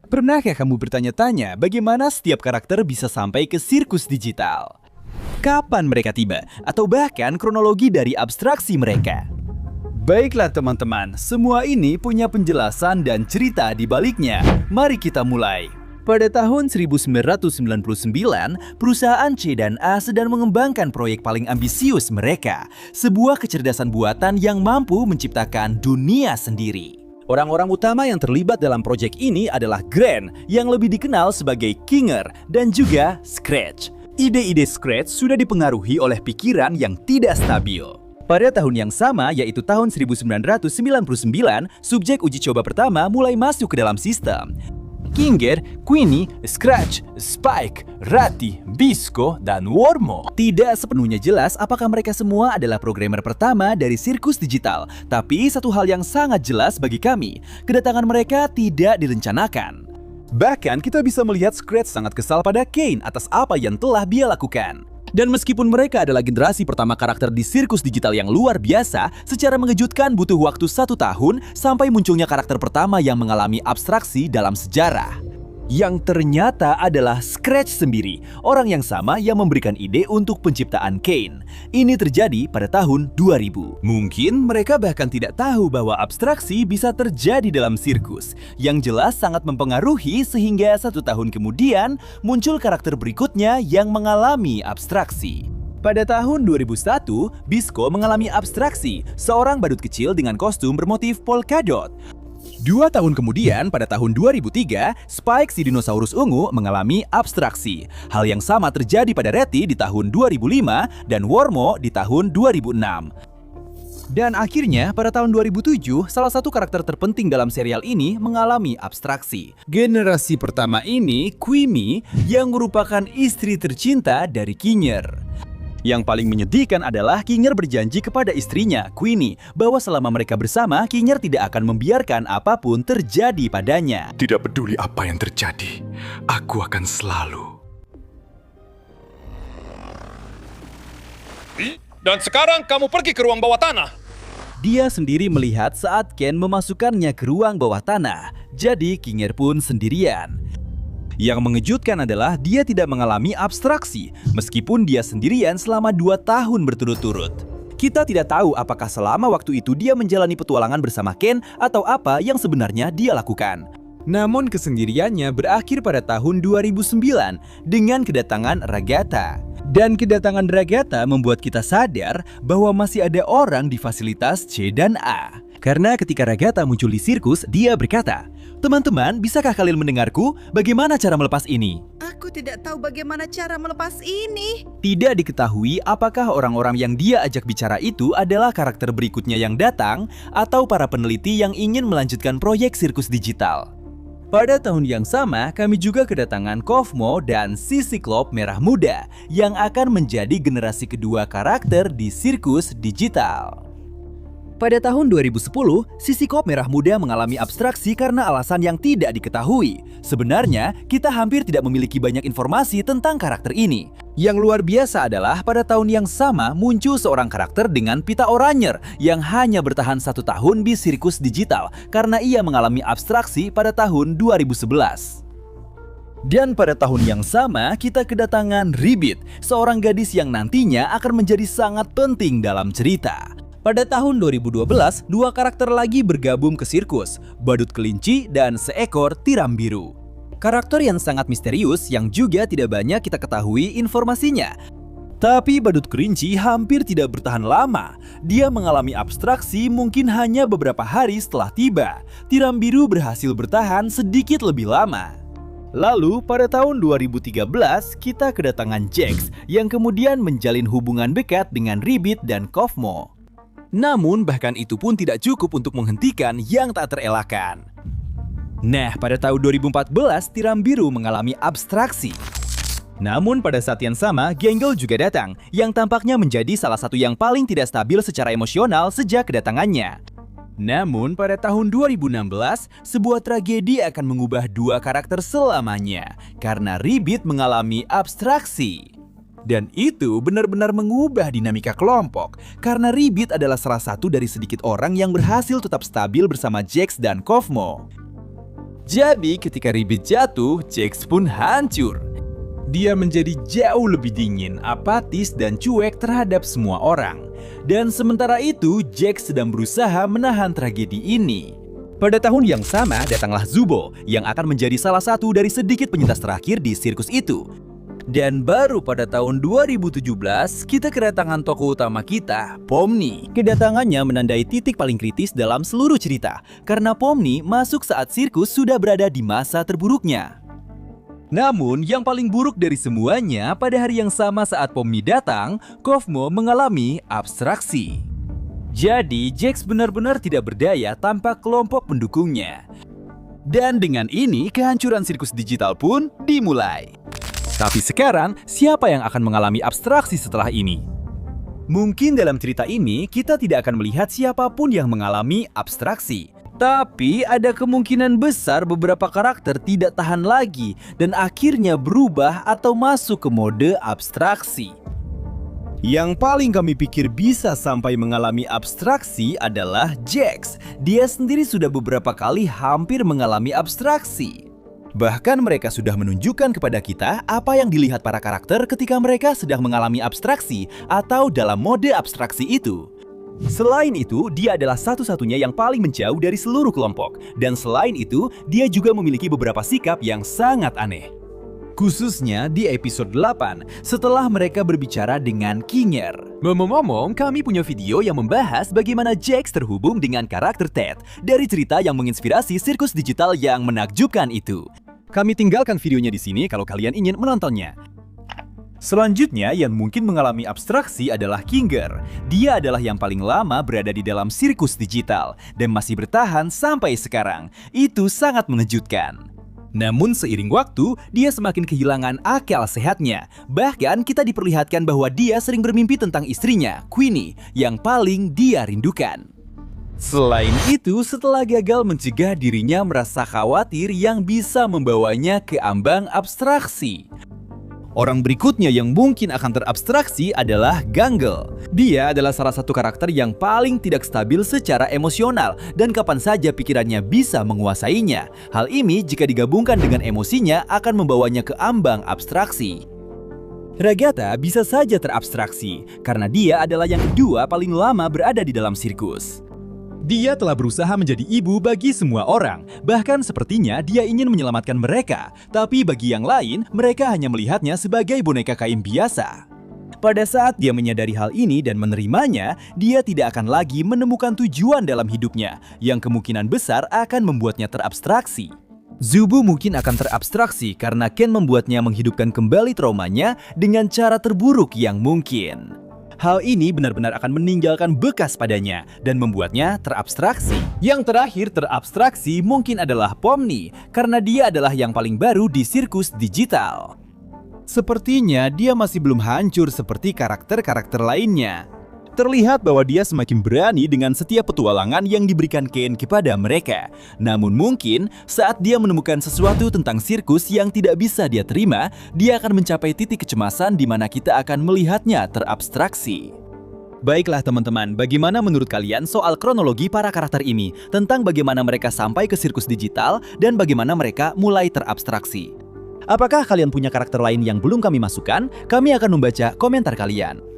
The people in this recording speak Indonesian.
Pernahkah kamu bertanya-tanya bagaimana setiap karakter bisa sampai ke sirkus digital? Kapan mereka tiba? Atau bahkan kronologi dari abstraksi mereka? Baiklah teman-teman, semua ini punya penjelasan dan cerita di baliknya. Mari kita mulai. Pada tahun 1999, perusahaan C dan A sedang mengembangkan proyek paling ambisius mereka, sebuah kecerdasan buatan yang mampu menciptakan dunia sendiri. Orang-orang utama yang terlibat dalam proyek ini adalah Grant, yang lebih dikenal sebagai Kinger, dan juga Scratch. Ide-ide Scratch sudah dipengaruhi oleh pikiran yang tidak stabil. Pada tahun yang sama, yaitu tahun 1999, subjek uji coba pertama mulai masuk ke dalam sistem. Kinger, Queenie, Scratch, Spike, Ratty, Bisco, dan Wormo. Tidak sepenuhnya jelas apakah mereka semua adalah programmer pertama dari sirkus digital. Tapi satu hal yang sangat jelas bagi kami, kedatangan mereka tidak direncanakan. Bahkan kita bisa melihat Scratch sangat kesal pada Kane atas apa yang telah dia lakukan. Dan meskipun mereka adalah generasi pertama karakter di sirkus digital yang luar biasa, secara mengejutkan butuh waktu 1 tahun sampai munculnya karakter pertama yang mengalami abstraksi dalam sejarah. Yang ternyata adalah Scratch sendiri, orang yang sama yang memberikan ide untuk penciptaan Kane. Ini terjadi pada tahun 2000. Mungkin mereka bahkan tidak tahu bahwa abstraksi bisa terjadi dalam sirkus. Yang jelas sangat mempengaruhi sehingga 1 tahun kemudian muncul karakter berikutnya yang mengalami abstraksi. Pada tahun 2001, Bisco mengalami abstraksi, seorang badut kecil dengan kostum bermotif polkadot. 2 tahun kemudian, pada tahun 2003, Spike si dinosaurus ungu mengalami abstraksi. Hal yang sama terjadi pada Ratty di tahun 2005 dan Wormo di tahun 2006. Dan akhirnya, pada tahun 2007, salah satu karakter terpenting dalam serial ini mengalami abstraksi. Generasi pertama ini, Queenie, yang merupakan istri tercinta dari Kinger. Yang paling menyedihkan adalah Kinger berjanji kepada istrinya, Queenie, bahwa selama mereka bersama, Kinger tidak akan membiarkan apapun terjadi padanya. Tidak peduli apa yang terjadi, aku akan selalu. Dan sekarang kamu pergi ke ruang bawah tanah. Dia sendiri melihat saat Ken memasukkannya ke ruang bawah tanah, jadi Kinger pun sendirian. Yang mengejutkan adalah dia tidak mengalami abstraksi, meskipun dia sendirian selama 2 tahun berturut-turut. Kita tidak tahu apakah selama waktu itu dia menjalani petualangan bersama Ken atau apa yang sebenarnya dia lakukan. Namun kesendiriannya berakhir pada tahun 2009 dengan kedatangan Ragatha. Dan kedatangan Ragatha membuat kita sadar bahwa masih ada orang di fasilitas C dan A. Karena ketika Ragatha muncul di sirkus, dia berkata, "Teman-teman, bisakah kalian mendengarku? Bagaimana cara melepas ini?" Aku tidak tahu bagaimana cara melepas ini. Tidak diketahui apakah orang-orang yang dia ajak bicara itu adalah karakter berikutnya yang datang atau para peneliti yang ingin melanjutkan proyek sirkus digital. Pada tahun yang sama, kami juga kedatangan Kofmo dan si Siklop Merah Muda yang akan menjadi generasi kedua karakter di sirkus digital. Pada tahun 2010, si Siklop Merah Muda mengalami abstraksi karena alasan yang tidak diketahui. Sebenarnya, kita hampir tidak memiliki banyak informasi tentang karakter ini. Yang luar biasa adalah pada tahun yang sama muncul seorang karakter dengan pita oranye yang hanya bertahan 1 tahun di sirkus digital karena ia mengalami abstraksi pada tahun 2011. Dan pada tahun yang sama, kita kedatangan Ribbit, seorang gadis yang nantinya akan menjadi sangat penting dalam cerita. Pada tahun 2012, 2 karakter lagi bergabung ke sirkus, badut kelinci dan seekor tiram biru. Karakter yang sangat misterius yang juga tidak banyak kita ketahui informasinya. Tapi badut kelinci hampir tidak bertahan lama. Dia mengalami abstraksi mungkin hanya beberapa hari setelah tiba. Tiram biru berhasil bertahan sedikit lebih lama. Lalu pada tahun 2013, kita kedatangan Jax yang kemudian menjalin hubungan dekat dengan Ribbit dan Kofmo. Namun bahkan itu pun tidak cukup untuk menghentikan yang tak terelakkan. Nah, pada tahun 2014 tiram biru mengalami abstraksi. Namun pada saat yang sama, Gangle juga datang, yang tampaknya menjadi salah satu yang paling tidak stabil secara emosional sejak kedatangannya. Namun pada tahun 2016, sebuah tragedi akan mengubah 2 karakter selamanya, karena Ribbit mengalami abstraksi. Dan itu benar-benar mengubah dinamika kelompok, karena Ribbit adalah salah satu dari sedikit orang yang berhasil tetap stabil bersama Jax dan Kofmo. Jadi ketika Ribbit jatuh, Jax pun hancur. Dia menjadi jauh lebih dingin, apatis, dan cuek terhadap semua orang. Dan sementara itu, Jax sedang berusaha menahan tragedi ini. Pada tahun yang sama, datanglah Zubo yang akan menjadi salah satu dari sedikit penyintas terakhir di sirkus itu. Dan baru pada tahun 2017, kita kedatangan tokoh utama kita, Pomni. Kedatangannya menandai titik paling kritis dalam seluruh cerita, karena Pomni masuk saat sirkus sudah berada di masa terburuknya. Namun, yang paling buruk dari semuanya, pada hari yang sama saat Pomni datang, Kofmo mengalami abstraksi. Jadi, Jax benar-benar tidak berdaya tanpa kelompok pendukungnya. Dan dengan ini, kehancuran sirkus digital pun dimulai. Tapi sekarang, siapa yang akan mengalami abstraksi setelah ini? Mungkin dalam cerita ini, kita tidak akan melihat siapapun yang mengalami abstraksi. Tapi ada kemungkinan besar beberapa karakter tidak tahan lagi dan akhirnya berubah atau masuk ke mode abstraksi. Yang paling kami pikir bisa sampai mengalami abstraksi adalah Jax. Dia sendiri sudah beberapa kali hampir mengalami abstraksi. Bahkan mereka sudah menunjukkan kepada kita apa yang dilihat para karakter ketika mereka sedang mengalami abstraksi atau dalam mode abstraksi itu. Selain itu, dia adalah satu-satunya yang paling menjauh dari seluruh kelompok. Dan selain itu, dia juga memiliki beberapa sikap yang sangat aneh. Khususnya di episode 8, setelah mereka berbicara dengan Kinger. Ngomong-ngomong, kami punya video yang membahas bagaimana Jax terhubung dengan karakter Ted dari cerita yang menginspirasi sirkus digital yang menakjubkan itu. Kami tinggalkan videonya di sini kalau kalian ingin menontonnya. Selanjutnya yang mungkin mengalami abstraksi adalah Kinger. Dia adalah yang paling lama berada di dalam sirkus digital dan masih bertahan sampai sekarang. Itu sangat mengejutkan. Namun seiring waktu, dia semakin kehilangan akal sehatnya. Bahkan kita diperlihatkan bahwa dia sering bermimpi tentang istrinya, Queenie, yang paling dia rindukan. Selain itu, setelah gagal mencegah dirinya merasa khawatir yang bisa membawanya ke ambang abstraksi. Orang berikutnya yang mungkin akan terabstraksi adalah Gangle. Dia adalah salah satu karakter yang paling tidak stabil secara emosional dan kapan saja pikirannya bisa menguasainya. Hal ini jika digabungkan dengan emosinya akan membawanya ke ambang abstraksi. Ragatha bisa saja terabstraksi karena dia adalah yang kedua paling lama berada di dalam sirkus. Dia telah berusaha menjadi ibu bagi semua orang, bahkan sepertinya dia ingin menyelamatkan mereka. Tapi bagi yang lain, mereka hanya melihatnya sebagai boneka kain biasa. Pada saat dia menyadari hal ini dan menerimanya, dia tidak akan lagi menemukan tujuan dalam hidupnya, yang kemungkinan besar akan membuatnya terabstraksi. Zubu mungkin akan terabstraksi karena Ken membuatnya menghidupkan kembali traumanya dengan cara terburuk yang mungkin. Hal ini benar-benar akan meninggalkan bekas padanya dan membuatnya terabstraksi. Yang terakhir terabstraksi mungkin adalah Pomni, karena dia adalah yang paling baru di sirkus digital. Sepertinya dia masih belum hancur seperti karakter-karakter lainnya. Terlihat bahwa dia semakin berani dengan setiap petualangan yang diberikan Ken kepada mereka. Namun mungkin saat dia menemukan sesuatu tentang sirkus yang tidak bisa dia terima, dia akan mencapai titik kecemasan di mana kita akan melihatnya terabstraksi. Baiklah teman-teman, bagaimana menurut kalian soal kronologi para karakter ini? Tentang bagaimana mereka sampai ke sirkus digital dan bagaimana mereka mulai terabstraksi? Apakah kalian punya karakter lain yang belum kami masukkan? Kami akan membaca komentar kalian.